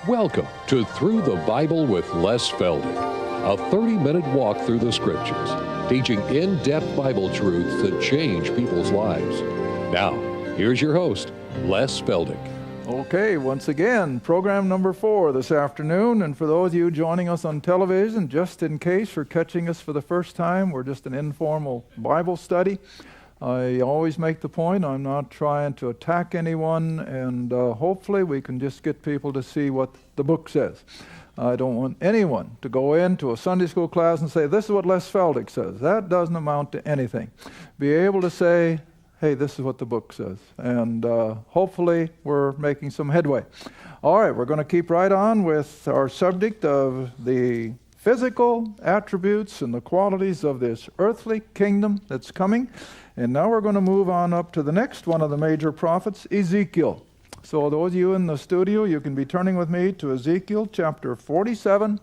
Welcome to Through the Bible with Les Feldick, a 30-minute walk through the Scriptures, teaching in-depth Bible truths that change people's lives. Now, here's your host, Les Feldick. Okay, once again, program number 4 this afternoon, and for those of you joining us on television, just in case you're catching us for the first time, we're just an informal Bible study. I always make the point, I'm not trying to attack anyone, and hopefully we can just get people to see what the book says. I don't want anyone to go into a Sunday school class and say, this is what Les Feldick says. That doesn't amount to anything. Be able to say, hey, this is what the book says. And hopefully we're making some headway. All right, we're going to keep right on with our subject of the physical attributes and the qualities of this earthly kingdom that's coming. And now we're going to move on up to the next one of the major prophets, Ezekiel. So those of you in the studio, you can be turning with me to Ezekiel chapter 47.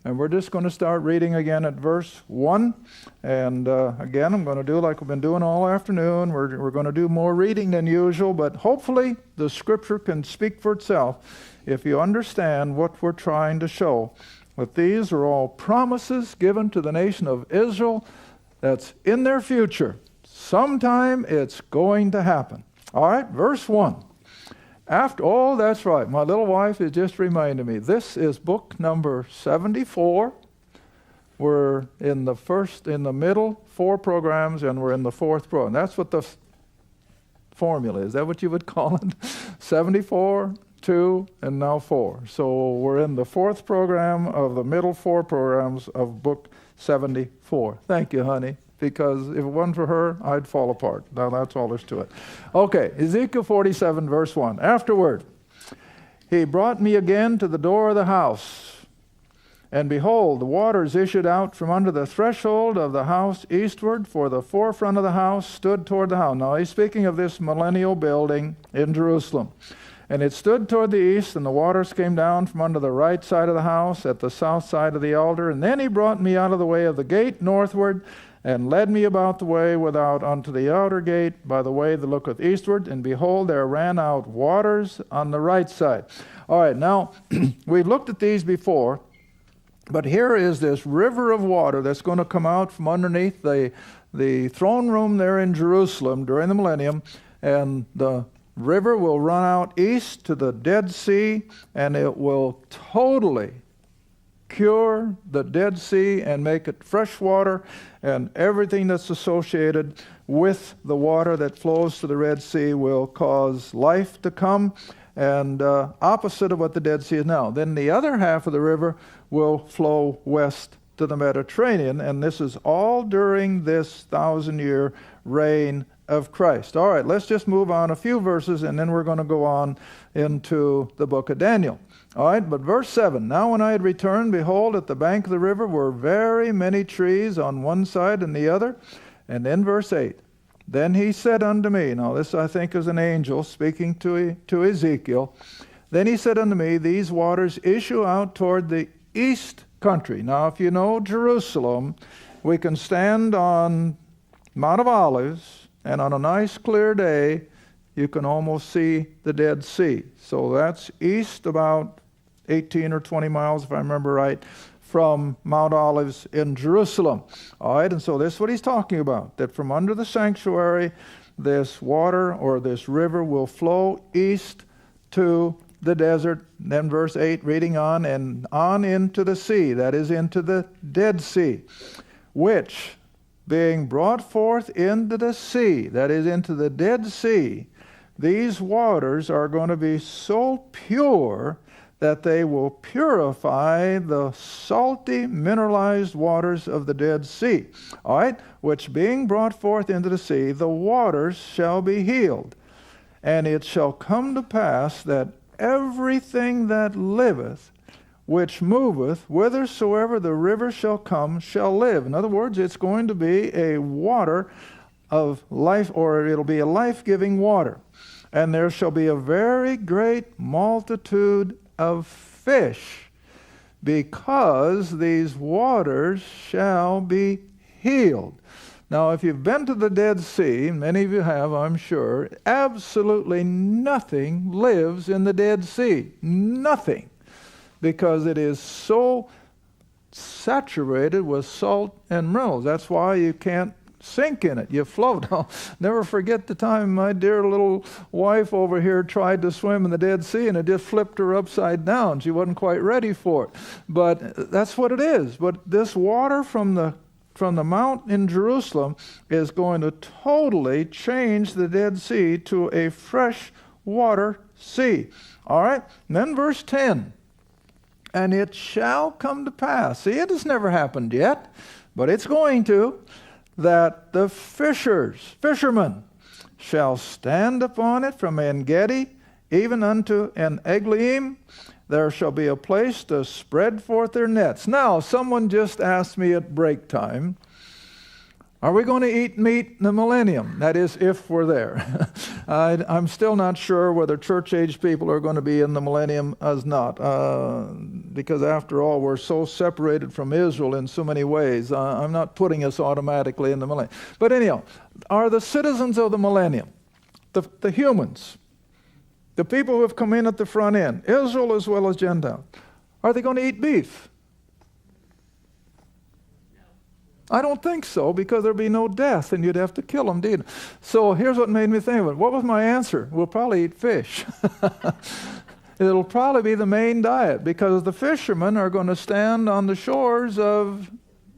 And we're just going to start reading again at verse 1. And again, I'm going to do like we've been doing all afternoon. We're going to do more reading than usual, but hopefully the Scripture can speak for itself if you understand what we're trying to show. That these are all promises given to the nation of Israel that's in their future. Sometime it's going to happen. All right, verse 1. Oh, that's right. My little wife is just reminding me. This is book number 74. We're in the middle 4 programs, and we're in the 4th program. That's what the formula is. Is that what you would call it? 74, 2, and now 4. So we're in the 4th program of the middle 4 programs of book 74. Thank you, honey. Because if it wasn't for her, I'd fall apart. Now that's all there's to it. Okay, Ezekiel 47, verse 1. Afterward, he brought me again to the door of the house. And behold, the waters issued out from under the threshold of the house eastward, for the forefront of the house stood toward the house. Now he's speaking of this millennial building in Jerusalem. And it stood toward the east, and the waters came down from under the right side of the house at the south side of the altar. And then he brought me out of the way of the gate northward, and led me about the way without unto the outer gate by the way that looketh eastward, and behold, there ran out waters on the right side. All right, now, we've looked at these before, but here is this river of water that's going to come out from underneath the throne room there in Jerusalem during the millennium, and the river will run out east to the Dead Sea, and it will totally cure the Dead Sea and make it fresh water, and everything that's associated with the water that flows to the Red Sea will cause life to come, and opposite of what the Dead Sea is now. Then the other half of the river will flow west to the Mediterranean, and this is all during this 1,000-year reign of Christ. All right, let's just move on a few verses, and then we're going to go on into the book of Daniel. All right, but verse 7, now when I had returned, behold, at the bank of the river were very many trees on one side and the other. And then verse 8, then he said unto me, now this I think is an angel speaking to Ezekiel. Then he said unto me, these waters issue out toward the east country. Now if you know Jerusalem, we can stand on Mount of Olives, and on a nice clear day, you can almost see the Dead Sea. So that's east about 18 or 20 miles, if I remember right, from Mount Olives in Jerusalem. All right, and so this is what he's talking about, that from under the sanctuary, this water or this river will flow east to the desert. Then verse 8, reading on, and on into the sea, that is into the Dead Sea, which being brought forth into the sea, that is into the Dead Sea, these waters are going to be so pure that they will purify the salty, mineralized waters of the Dead Sea. All right? Which being brought forth into the sea, the waters shall be healed. And it shall come to pass that everything that liveth, which moveth, whithersoever the river shall come, shall live. In other words, it's going to be a water of life, or it'll be a life-giving water. And there shall be a very great multitude of fish, because these waters shall be healed. Now, if you've been to the Dead Sea, many of you have, I'm sure, absolutely nothing lives in the Dead Sea. Nothing. because it is so saturated with salt and minerals. That's why you can't sink in it. You float. I'll never forget the time my dear little wife over here tried to swim in the Dead Sea, and it just flipped her upside down. She wasn't quite ready for it. But that's what it is. But this water from the mount in Jerusalem is going to totally change the Dead Sea to a fresh water sea. All right? And then verse 10. And it shall come to pass. See, it has never happened yet, but it's going to, that the fishermen, shall stand upon it from En-gedi even unto En-eglaim. There shall be a place to spread forth their nets. Now, someone just asked me at break time, are we going to eat meat in the millennium? That is, if we're there. I'm still not sure whether church-age people are going to be in the millennium as not, because after all, we're so separated from Israel in so many ways. I'm not putting us automatically in the millennium. But anyhow, are the citizens of the millennium, the humans, the people who have come in at the front end, Israel as well as Gentile, are they going to eat beef? I don't think so, because there'd be no death and you'd have to kill them, didn't you? So here's what made me think of it. What was my answer? We'll probably eat fish. It'll probably be the main diet, because the fishermen are going to stand on the shores of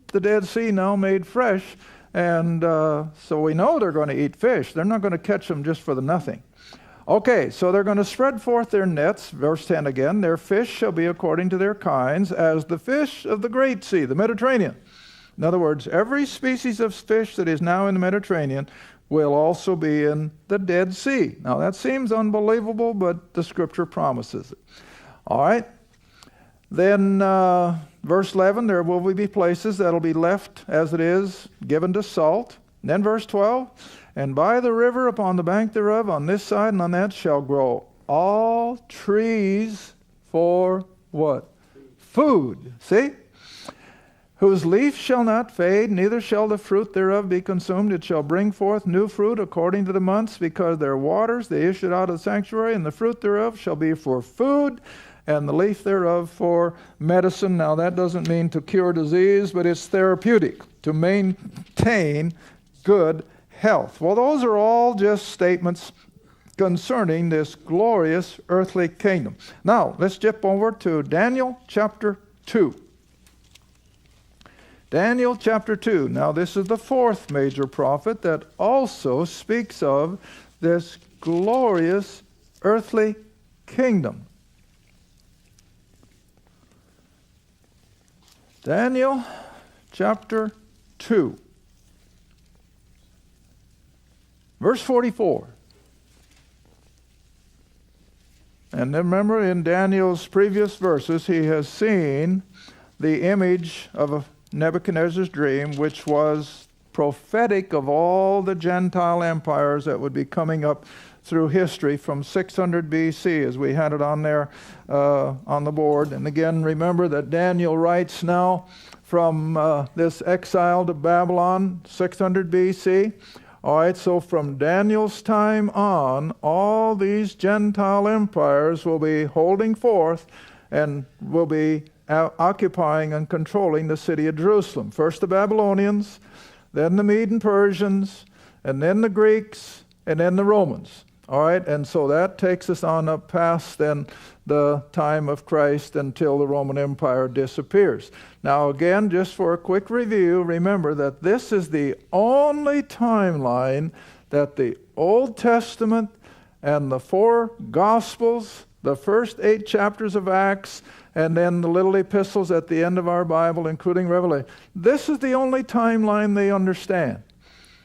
the Dead Sea now made fresh, and so we know they're going to eat fish. They're not going to catch them just for the nothing. Okay, so they're going to spread forth their nets, verse 10 again. Their fish shall be according to their kinds, as the fish of the great sea, the Mediterranean. In other words, every species of fish that is now in the Mediterranean will also be in the Dead Sea. Now that seems unbelievable, but the Scripture promises it. All right. Then verse 11, there will be places that will be left as it is, given to salt. And then verse 12, and by the river upon the bank thereof, on this side and on that, shall grow all trees for what? Food. See? Whose leaf shall not fade, neither shall the fruit thereof be consumed. It shall bring forth new fruit according to the months, because their waters they issued out of the sanctuary, and the fruit thereof shall be for food, and the leaf thereof for medicine. Now that doesn't mean to cure disease, but it's therapeutic, to maintain good health. Well, those are all just statements concerning this glorious earthly kingdom. Now, let's jump over to Daniel chapter 2. Daniel chapter 2. Now this is the fourth major prophet that also speaks of this glorious earthly kingdom. Daniel chapter 2. Verse 44. And then remember, in Daniel's previous verses, he has seen the image of Nebuchadnezzar's dream, which was prophetic of all the Gentile empires that would be coming up through history from 600 BC, as we had it on there on the board. And again, remember that Daniel writes now from this exile to Babylon, 600 BC. All right, so from Daniel's time on, all these Gentile empires will be holding forth and will be occupying and controlling the city of Jerusalem. First the Babylonians, then the Mede and Persians, and then the Greeks, and then the Romans. All right, and so that takes us on up past then the time of Christ until the Roman Empire disappears. Now again, just for a quick review, remember that this is the only timeline that the Old Testament and the four Gospels, the first 8 chapters of Acts, and then the little epistles at the end of our Bible, including Revelation. This is the only timeline they understand,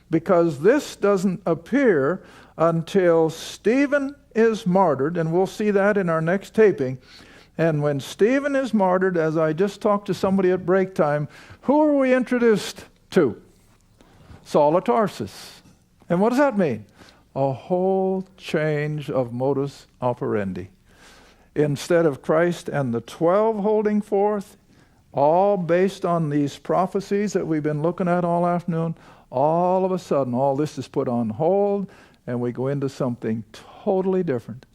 because this doesn't appear until Stephen is martyred, and we'll see that in our next taping. And when Stephen is martyred, as I just talked to somebody at break time, who are we introduced to? Saul of Tarsus. And what does that mean? A whole change of modus operandi. Instead of Christ and the 12 holding forth, all based on these prophecies that we've been looking at all afternoon, all of a sudden all this is put on hold, and we go into something totally different.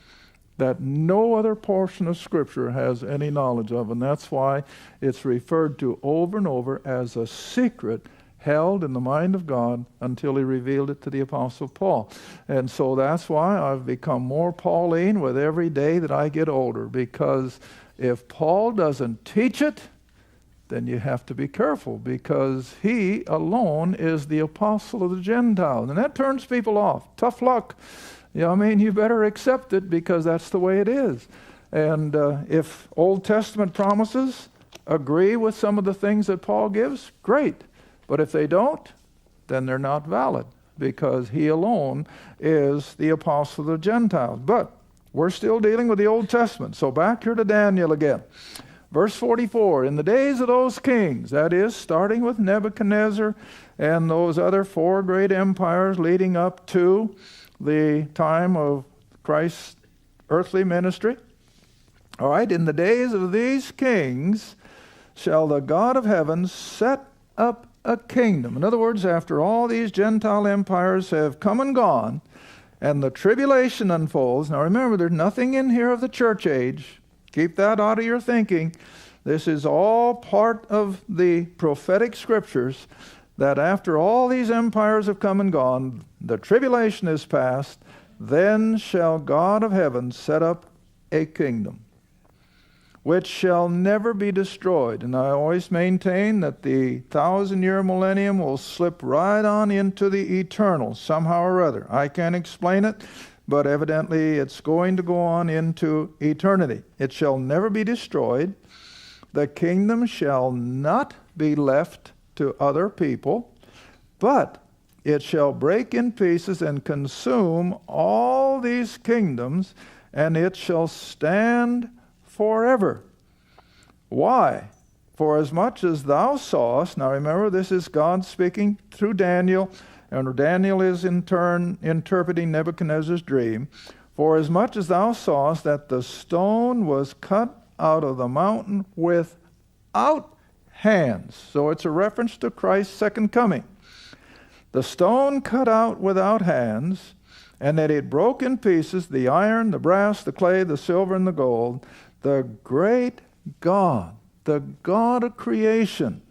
that no other portion of Scripture has any knowledge of. And that's why it's referred to over and over as a secret held in the mind of God until he revealed it to the Apostle Paul. And so that's why I've become more Pauline with every day that I get older, because if Paul doesn't teach it, then you have to be careful, because he alone is the apostle of the Gentiles. And that turns people off. Tough luck. You better accept it, because that's the way it is. And if Old Testament promises agree with some of the things that Paul gives, great. But if they don't, then they're not valid, because he alone is the apostle of the Gentiles. But we're still dealing with the Old Testament. So back here to Daniel again. Verse 44, in the days of those kings, that is, starting with Nebuchadnezzar and those other four great empires leading up to the time of Christ's earthly ministry. All right, in the days of these kings shall the God of heaven set up a kingdom. In other words, after all these Gentile empires have come and gone, and the tribulation unfolds. Now remember, there's nothing in here of the church age. Keep that out of your thinking. This is all part of the prophetic scriptures, that after all these empires have come and gone, the tribulation is past, then shall God of heaven set up a kingdom, which shall never be destroyed. And I always maintain that the 1,000-year millennium will slip right on into the eternal somehow or other. I can't explain it, but evidently it's going to go on into eternity. It shall never be destroyed. The kingdom shall not be left to other people, but it shall break in pieces and consume all these kingdoms, and it shall stand forever. Why? For as much as thou sawest, now remember, this is God speaking through Daniel, and Daniel is in turn interpreting Nebuchadnezzar's dream. For as much as thou sawest that the stone was cut out of the mountain without hands. So it's a reference to Christ's second coming. The stone cut out without hands, and that it broke in pieces the iron, the brass, the clay, the silver, and the gold. The great God, the God of creation,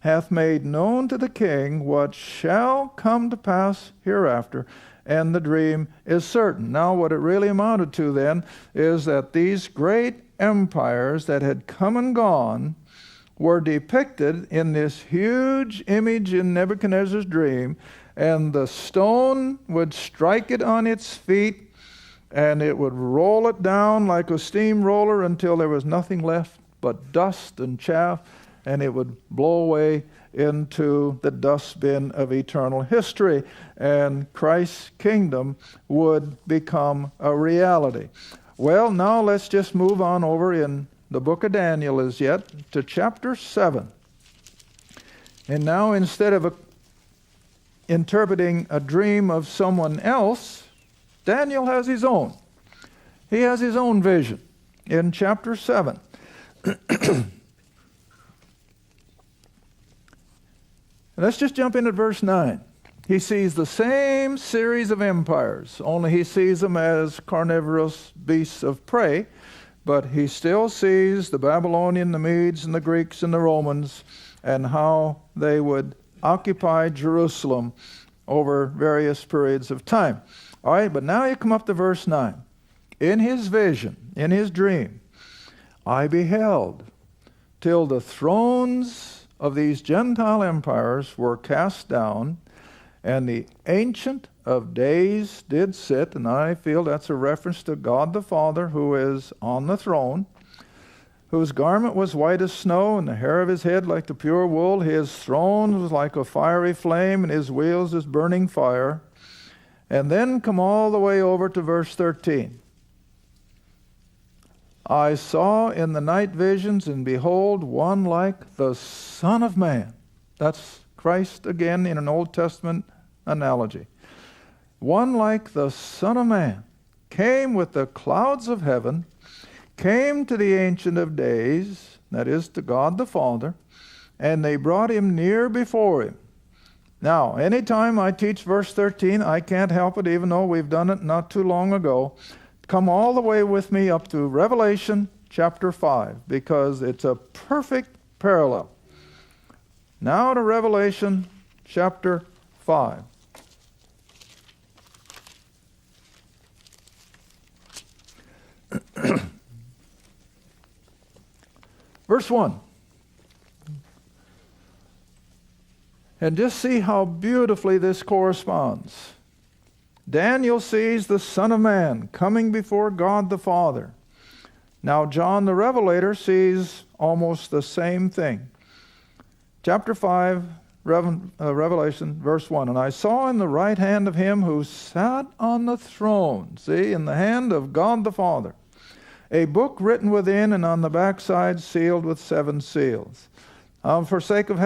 hath made known to the king what shall come to pass hereafter, and the dream is certain. Now what it really amounted to then is that these great empires that had come and gone were depicted in this huge image in Nebuchadnezzar's dream, and the stone would strike it on its feet, and it would roll it down like a steamroller until there was nothing left but dust and chaff, and it would blow away into the dustbin of eternal history, and Christ's kingdom would become a reality. Well, now let's just move on over in the book of Daniel as yet to chapter 7. And now instead of interpreting a dream of someone else, Daniel has his own. He has his own vision in chapter 7. Let's just jump in at verse 9. He sees the same series of empires, only he sees them as carnivorous beasts of prey, but he still sees the Babylonian, the Medes, and the Greeks, and the Romans, and how they would occupy Jerusalem over various periods of time. All right, but now you come up to verse 9. In his vision, in his dream, I beheld till the thrones of these Gentile empires were cast down, and the Ancient of Days did sit, and I feel that's a reference to God the Father, who is on the throne, whose garment was white as snow, and the hair of his head like the pure wool. His throne was like a fiery flame, and his wheels as burning fire. And then come all the way over to verse 13. I saw in the night visions, and behold, one like the Son of Man. That's Christ again in an Old Testament analogy. One like the Son of Man came with the clouds of heaven, came to the Ancient of Days, that is, to God the Father, and they brought him near before him. Now, anytime I teach verse 13, I can't help it, even though we've done it not too long ago, come all the way with me up to Revelation chapter 5, because it's a perfect parallel. Now to Revelation chapter 5. Verse 1. And just see how beautifully this corresponds. Daniel sees the Son of Man coming before God the Father. Now John the Revelator sees almost the same thing. Chapter 5, Revelation, verse 1. And I saw in the right hand of him who sat on the throne, see, in the hand of God the Father, a book written within and on the backside sealed with 7 seals. For sake of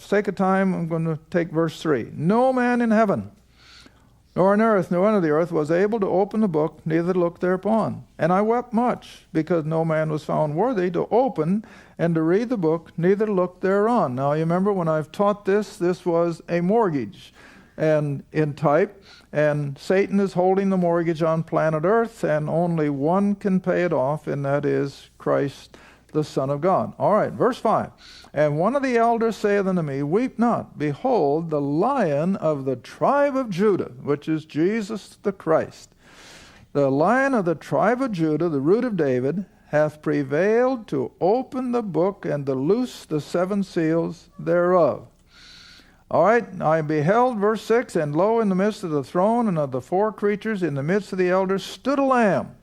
sake of time, I'm going to take verse 3. No man in heaven, nor on earth, nor under the earth, was able to open the book, neither to look thereupon. And I wept much, because no man was found worthy to open and to read the book, neither to look thereon. Now you remember when I've taught this was a mortgage, and in type, and Satan is holding the mortgage on planet Earth, and only one can pay it off, and that is Christ, the Son of God. All right, verse 5. And one of the elders saith unto me, Weep not, behold, the Lion of the tribe of Judah, which is Jesus the Christ, the Lion of the tribe of Judah, the root of David, hath prevailed to open the book and to loose the 7 seals thereof. All right, I beheld, verse 6, and lo, in the midst of the throne and of the 4 creatures, in the midst of the elders, stood a lamb,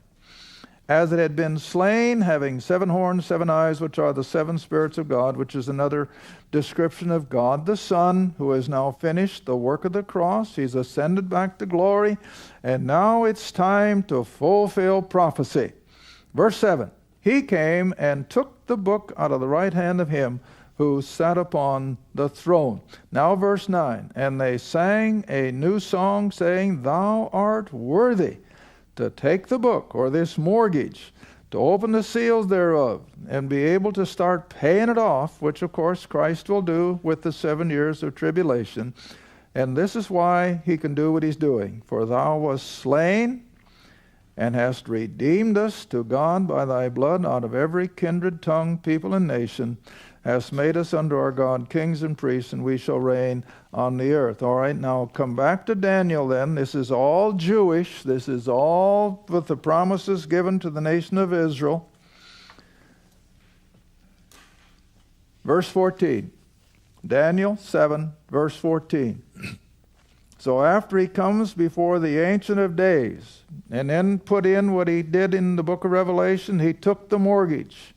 as it had been slain, having 7 horns, 7 eyes, which are the 7 spirits of God, which is another description of God the Son, who has now finished the work of the cross. He's ascended back to glory, and now it's time to fulfill prophecy. Verse 7, he came and took the book out of the right hand of him who sat upon the throne. Now verse 9, and they sang a new song, saying, Thou art worthy to take the book, or this mortgage, to open the seals thereof, and be able to start paying it off, which of course Christ will do with the 7 years of tribulation. And this is why he can do what he's doing. For thou wast slain, and hast redeemed us to God by thy blood out of every kindred, tongue, people, and nation, hast made us unto our God kings and priests, and we shall reign on the earth. All right, now come back to Daniel then. This is all Jewish. This is all with the promises given to the nation of Israel. Verse 14. Daniel 7, verse 14. So after he comes before the Ancient of Days, and then put in what he did in the book of Revelation, he took the mortgage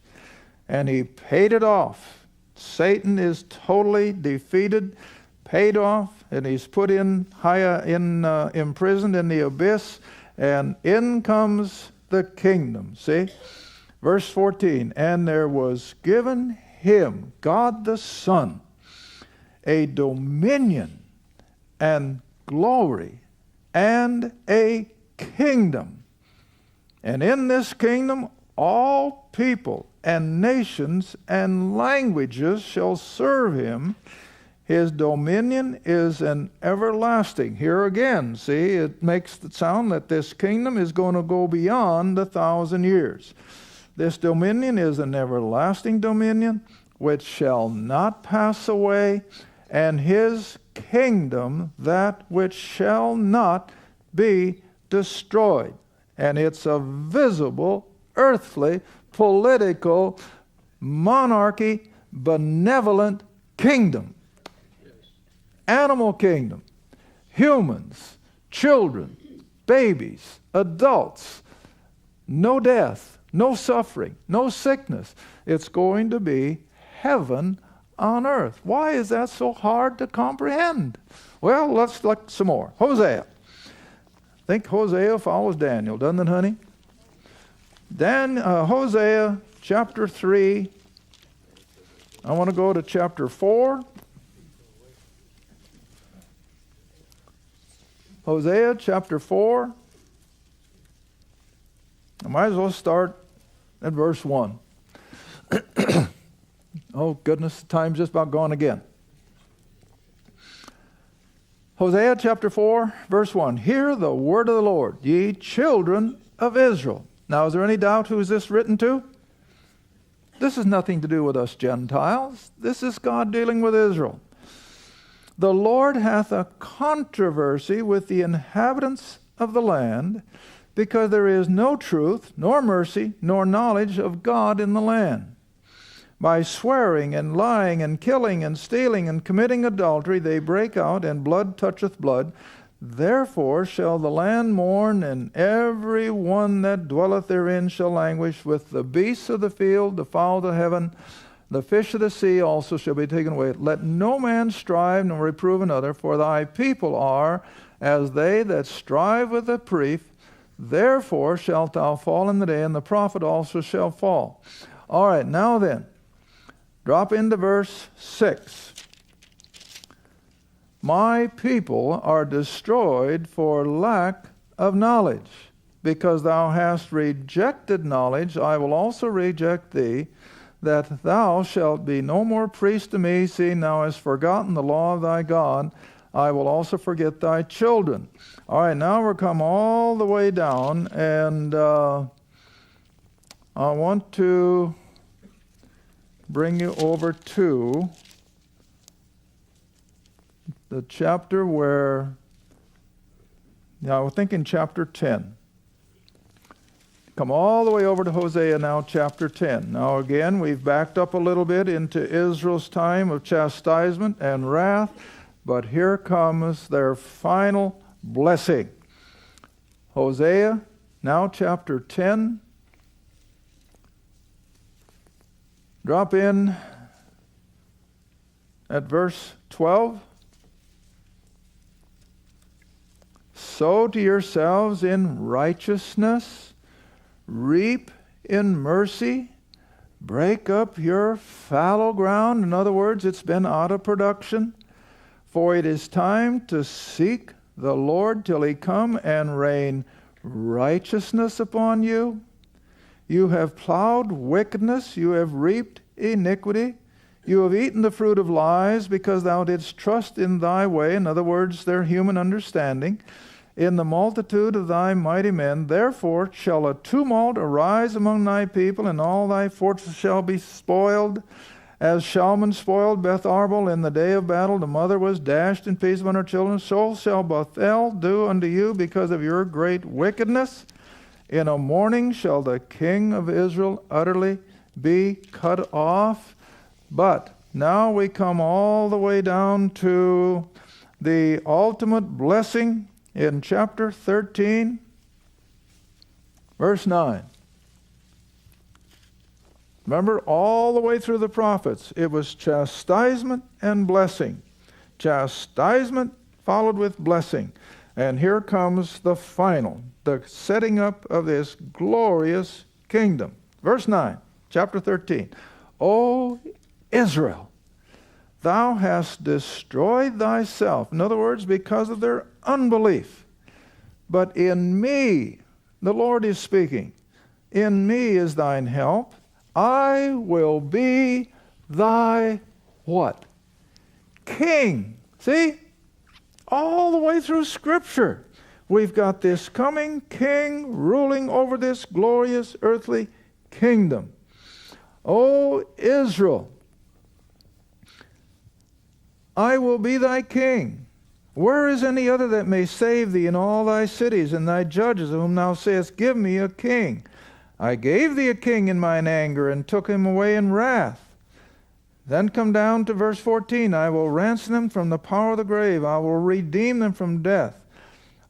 and he paid it off. Satan is totally defeated, paid off, and he's put imprisoned in the abyss, and in comes the kingdom. See? Verse 14, and there was given him, God the Son, a dominion and glory and a kingdom. And in this kingdom all people and nations and languages shall serve him. His dominion is an everlasting. Here again, see, it makes it sound that this kingdom is going to go beyond 1,000 years. This dominion is an everlasting dominion which shall not pass away, and his kingdom that which shall not be destroyed. And it's a visible, earthly, political, monarchy, benevolent kingdom. Animal kingdom. Humans, children, babies, adults. No death, no suffering, no sickness. It's going to be heaven on earth. Why is that so hard to comprehend? Well, let's look some more. Hosea. I think Hosea follows Daniel, doesn't it, honey? Hosea chapter 3. I want to go to chapter 4. Hosea chapter 4. I might as well start at verse 1. Oh, goodness, the time's just about gone again. Hosea chapter 4, verse 1. Hear the word of the Lord, ye children of Israel. Now, is there any doubt who is this written to? This has nothing to do with us Gentiles. This is God dealing with Israel. The Lord hath a controversy with the inhabitants of the land, because there is no truth, nor mercy, nor knowledge of God in the land. By swearing and lying and killing and stealing and committing adultery, they break out, and blood toucheth blood. Therefore shall the land mourn, and every one that dwelleth therein shall languish. With the beasts of the field, the fowl of the heaven, the fish of the sea also shall be taken away. Let no man strive nor reprove another, for thy people are as they that strive with the priest. Therefore shalt thou fall in the day, and the prophet also shall fall. All right, now then, drop into verse 6. My people are destroyed for lack of knowledge. Because thou hast rejected knowledge, I will also reject thee, that thou shalt be no more priest to me, seeing thou hast forgotten the law of thy God. I will also forget thy children. All right, now we're come all the way down, and I want to bring you over to the chapter where, I was thinking chapter 10. Come all the way over to Hosea now, chapter 10. Now again, we've backed up a little bit into Israel's time of chastisement and wrath, but here comes their final blessing. Hosea, now chapter 10. Drop in at verse 12. Sow to yourselves in righteousness, reap in mercy, break up your fallow ground. In other words, it's been out of production. For it is time to seek the Lord till he come and rain righteousness upon you. You have plowed wickedness, you have reaped iniquity. You have eaten the fruit of lies, because thou didst trust in thy way. In other words, their human understanding. In the multitude of thy mighty men, therefore shall a tumult arise among thy people, and all thy fortresses shall be spoiled. As Shalman spoiled Beth Arbel in the day of battle, the mother was dashed in pieces among her children, so shall Bethel do unto you because of your great wickedness. In a morning shall the king of Israel utterly be cut off. But now we come all the way down to the ultimate blessing in chapter 13, verse 9. Remember, all the way through the prophets, it was chastisement and blessing. Chastisement followed with blessing. And here comes the final, the setting up of this glorious kingdom. Verse 9, chapter 13. O Israel, thou hast destroyed thyself. In other words, because of their unbelief. But in me, the Lord is speaking, in me is thine help. I will be thy what? King. See? All the way through Scripture, we've got this coming king ruling over this glorious earthly kingdom. O Israel, I will be thy king. Where is any other that may save thee in all thy cities, and thy judges, of whom thou sayest, give me a king? I gave thee a king in mine anger, and took him away in wrath. Then come down to verse 14. I will ransom them from the power of the grave. I will redeem them from death.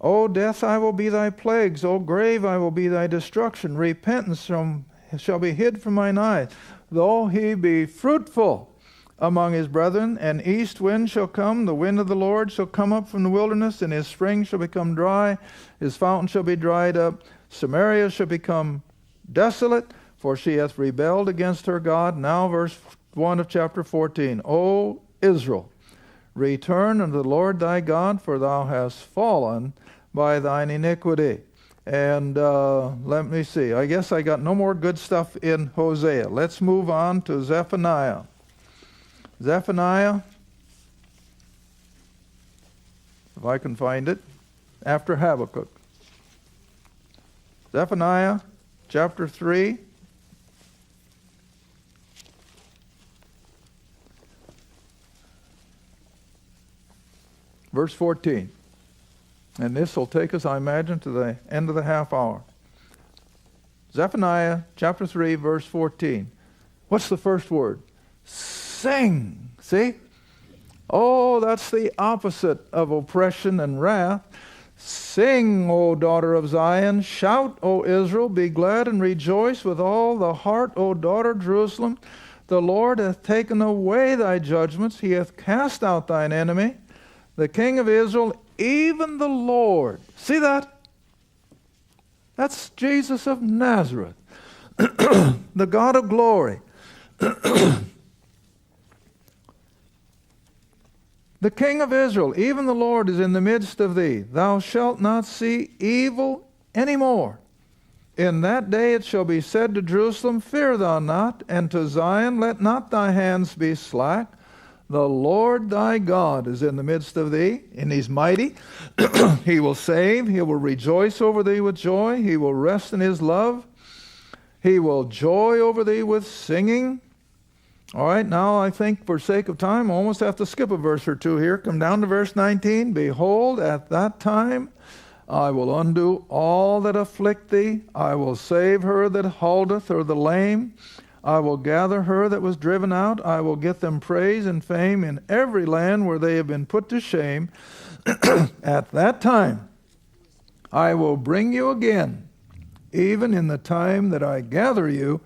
O death, I will be thy plagues. O grave, I will be thy destruction. Repentance shall be hid from mine eyes. Though he be fruitful among his brethren, an east wind shall come, the wind of the Lord shall come up from the wilderness, and his spring shall become dry, his fountain shall be dried up. Samaria shall become desolate, for she hath rebelled against her God. Now verse 1 of chapter 14. O Israel, return unto the Lord thy God, for thou hast fallen by thine iniquity. And let me see. I guess I got no more good stuff in Hosea. Let's move on to Zephaniah. Zephaniah if I can find it, after Habakkuk. Zephaniah chapter 3. Verse 14. And this will take us, I imagine, to the end of the half hour. Zephaniah chapter 3, verse 14. What's the first word? Sing. See? Oh, that's the opposite of oppression and wrath. Sing, O daughter of Zion. Shout, O Israel. Be glad and rejoice with all the heart, O daughter Jerusalem. The Lord hath taken away thy judgments. He hath cast out thine enemy. The King of Israel, even the Lord. See that? That's Jesus of Nazareth, the God of glory. The King of Israel, even the Lord, is in the midst of thee. Thou shalt not see evil any more. In that day it shall be said to Jerusalem, fear thou not, and to Zion, let not thy hands be slack. The Lord thy God is in the midst of thee, and he's mighty. He will save. He will rejoice over thee with joy. He will rest in his love. He will joy over thee with singing. All right, now I think for sake of time, I almost have to skip a verse or two here. Come down to verse 19. Behold, at that time I will undo all that afflict thee. I will save her that holdeth, or the lame. I will gather her that was driven out. I will get them praise and fame in every land where they have been put to shame. At that time I will bring you again, even in the time that I gather you,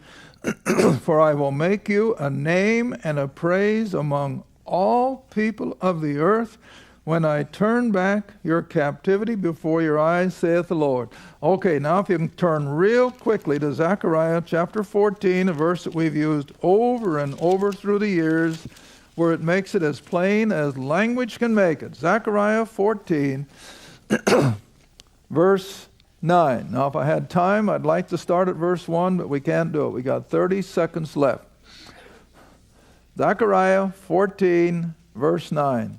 for I will make you a name and a praise among all people of the earth, when I turn back your captivity before your eyes, saith the Lord. Okay, now if you can turn real quickly to Zechariah chapter 14, a verse that we've used over and over through the years, where it makes it as plain as language can make it. Zechariah 14, verse 9. Now if I had time, I'd like to start at verse 1, but we can't do it. We got 30 seconds left. Zechariah 14, verse 9.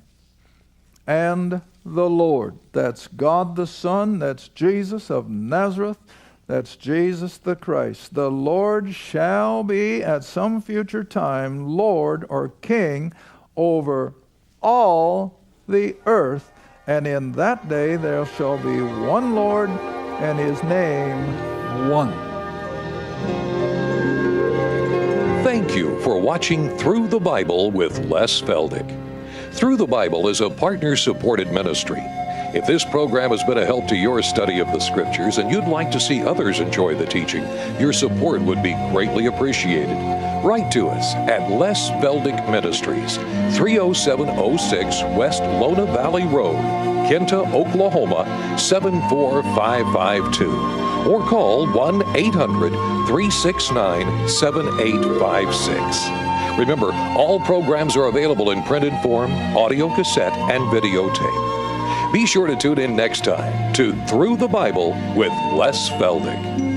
And the Lord, that's God the Son, that's Jesus of Nazareth, that's Jesus the Christ. The Lord shall be at some future time Lord or King over all the earth, and in that day there shall be one Lord, and his name one. Thank you for watching Through the Bible with Les Feldick. Through the Bible is a partner-supported ministry. If this program has been a help to your study of the Scriptures and you'd like to see others enjoy the teaching, your support would be greatly appreciated. Write to us at Les Feldick Ministries, 30706 West Lona Valley Road, Kinta, Oklahoma, 74552. Or call 1-800-369-7856. Remember, all programs are available in printed form, audio cassette, and videotape. Be sure to tune in next time to Through the Bible with Les Feldick.